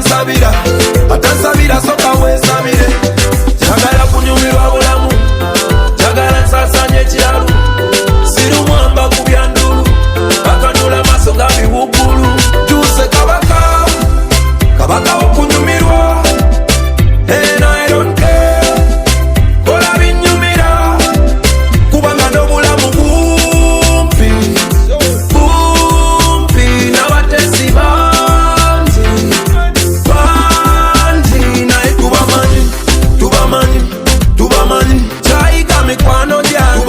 nsabira atansabira soka wesabire njagala kunyumirwa bulamu njagala nsasanye ekiralu sirumwamba ku byandulu bakanula maaso ga biwuggulu tuse kabaka kabaka okunyumirwa and I don't care kola binyumira kubanga n'obulamu bumpi bumpi n'abatesi bangi bangi naye tubamanyi kyayiga mikwano gyange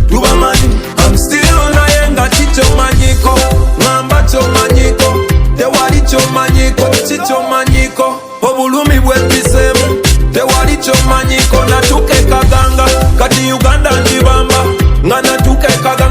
tubamanyi I'm still naye nga kikyomanyiko ngamba kyomanyiko tewali kyomanyiko kikyomanyiko obulumi bwempiseemu tewali kyomanyiko natuuka ekaganga kati Uganda njibamba nga natuuka ekaganga